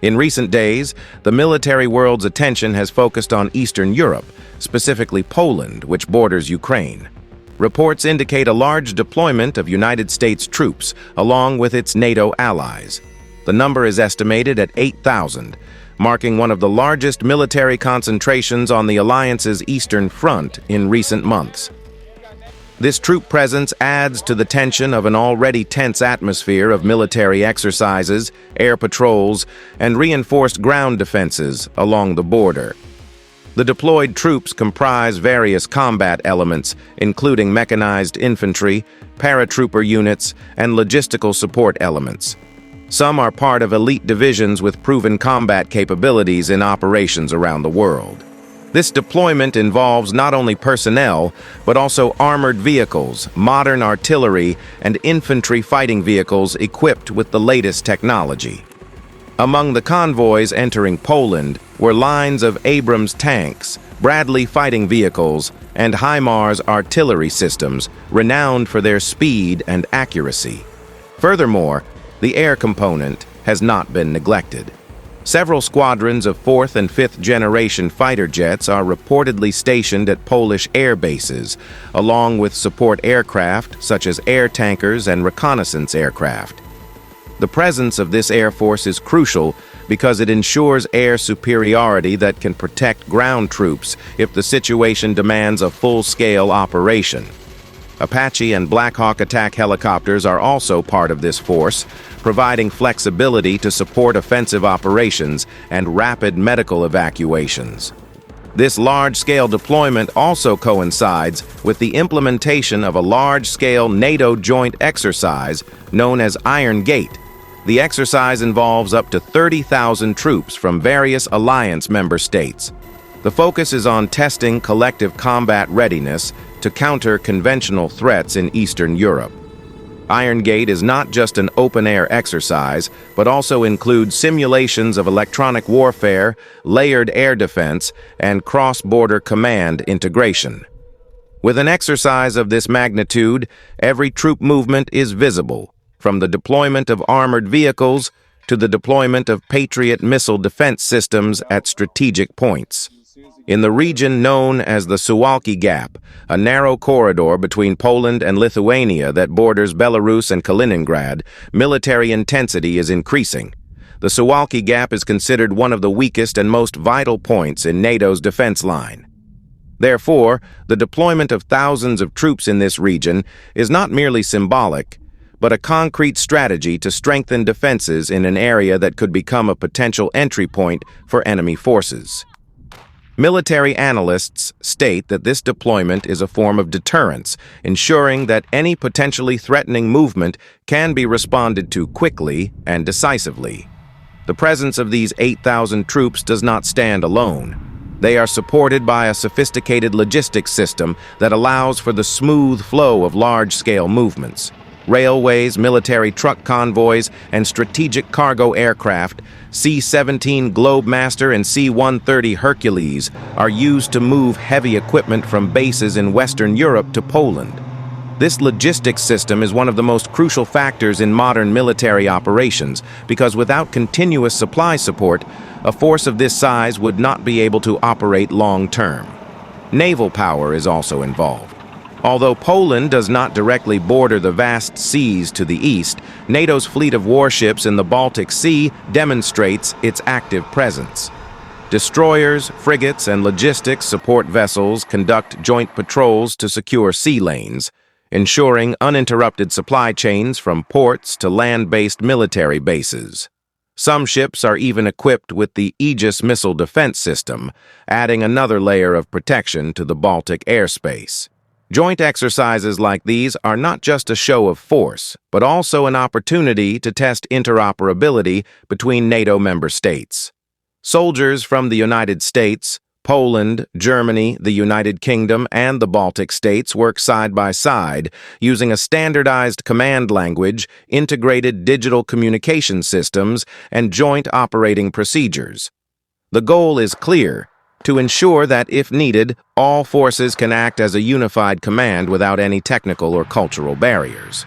In recent days, the military world's attention has focused on Eastern Europe, specifically Poland, which borders Ukraine. Reports indicate a large deployment of United States troops, along with its NATO allies. The number is estimated at 8,000, marking one of the largest military concentrations on the alliance's eastern front in recent months. This troop presence adds to the tension of an already tense atmosphere of military exercises, air patrols, and reinforced ground defenses along the border. The deployed troops comprise various combat elements, including mechanized infantry, paratrooper units, and logistical support elements. Some are part of elite divisions with proven combat capabilities in operations around the world. This deployment involves not only personnel, but also armored vehicles, modern artillery, and infantry fighting vehicles equipped with the latest technology. Among the convoys entering Poland were lines of Abrams tanks, Bradley fighting vehicles, and HIMARS artillery systems, renowned for their speed and accuracy. Furthermore, the air component has not been neglected. Several squadrons of 4th and 5th generation fighter jets are reportedly stationed at Polish air bases, along with support aircraft such as air tankers and reconnaissance aircraft. The presence of this air force is crucial because it ensures air superiority that can protect ground troops if the situation demands a full-scale operation. Apache and Black Hawk attack helicopters are also part of this force, providing flexibility to support offensive operations and rapid medical evacuations. This large-scale deployment also coincides with the implementation of a large-scale NATO joint exercise known as Iron Gate. The exercise involves up to 30,000 troops from various alliance member states. The focus is on testing collective combat readiness to counter conventional threats in Eastern Europe. Iron Gate is not just an open-air exercise, but also includes simulations of electronic warfare, layered air defense, and cross-border command integration. With an exercise of this magnitude, every troop movement is visible, from the deployment of armored vehicles to the deployment of Patriot missile defense systems at strategic points. In the region known as the Suwalki Gap, a narrow corridor between Poland and Lithuania that borders Belarus and Kaliningrad, military intensity is increasing. The Suwalki Gap is considered one of the weakest and most vital points in NATO's defense line. Therefore, the deployment of thousands of troops in this region is not merely symbolic, but a concrete strategy to strengthen defenses in an area that could become a potential entry point for enemy forces. Military analysts state that this deployment is a form of deterrence, ensuring that any potentially threatening movement can be responded to quickly and decisively. The presence of these 8,000 troops does not stand alone. They are supported by a sophisticated logistics system that allows for the smooth flow of large-scale movements. Railways, military truck convoys, and strategic cargo aircraft, C-17 Globemaster and C-130 Hercules, are used to move heavy equipment from bases in Western Europe to Poland. This logistics system is one of the most crucial factors in modern military operations because without continuous supply support, a force of this size would not be able to operate long-term. Naval power is also involved. Although Poland does not directly border the vast seas to the east, NATO's fleet of warships in the Baltic Sea demonstrates its active presence. Destroyers, frigates, and logistics support vessels conduct joint patrols to secure sea lanes, ensuring uninterrupted supply chains from ports to land-based military bases. Some ships are even equipped with the Aegis missile defense system, adding another layer of protection to the Baltic airspace. Joint exercises like these are not just a show of force, but also an opportunity to test interoperability between NATO member states. Soldiers from the United States, Poland, Germany, the United Kingdom, and the Baltic states work side by side, using a standardized command language, integrated digital communication systems, and joint operating procedures. The goal is clear: to ensure that, if needed, all forces can act as a unified command without any technical or cultural barriers.